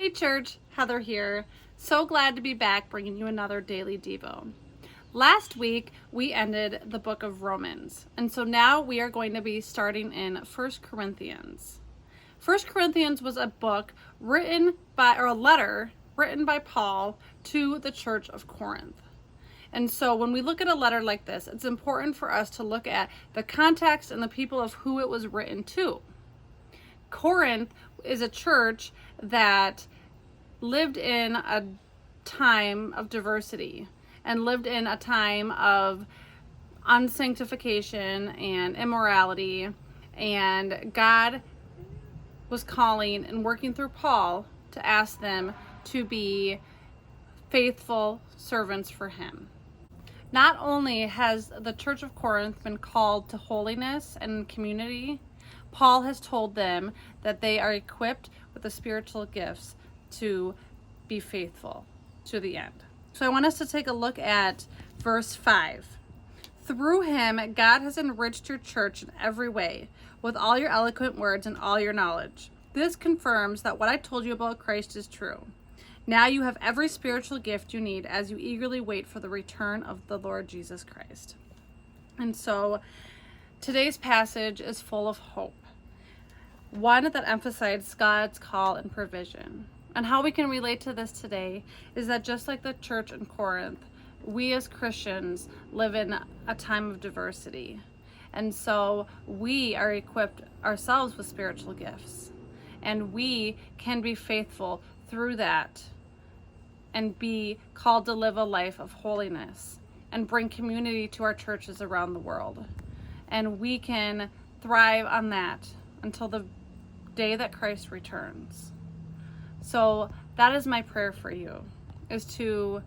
Hey church, Heather here. So glad to be back bringing you another daily Devo. Last week we ended the book of Romans, and so now we are going to be starting in 1 Corinthians. 1 Corinthians was a book a letter written by Paul to the church of Corinth. And so when we look at a letter like this, it's important for us to look at the context and the people of who it was written to. Corinth is a church that lived in a time of diversity and lived in a time of unsanctification and immorality, and God was calling and working through Paul to ask them to be faithful servants for him. Not only has the church of Corinth been called to holiness and community, Paul has told them that they are equipped with the spiritual gifts to be faithful to the end. So I want us to take a look at verse 5. Through him, God has enriched your church in every way, with all your eloquent words and all your knowledge. This confirms that what I told you about Christ is true. Now you have every spiritual gift you need as you eagerly wait for the return of the Lord Jesus Christ. And so today's passage is full of hope. One that emphasizes God's call and provision. And how we can relate to this today is that just like the church in Corinth, we as Christians live in a time of diversity. And so we are equipped ourselves with spiritual gifts. And we can be faithful through that and be called to live a life of holiness and bring community to our churches around the world. And we can thrive on that until the day that Christ returns. So that is my prayer for you, is to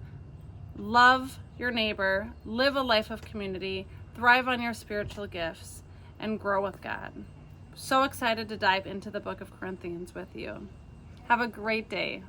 love your neighbor, live a life of community, thrive on your spiritual gifts, and grow with God. So excited to dive into the book of Corinthians with you. Have a great day.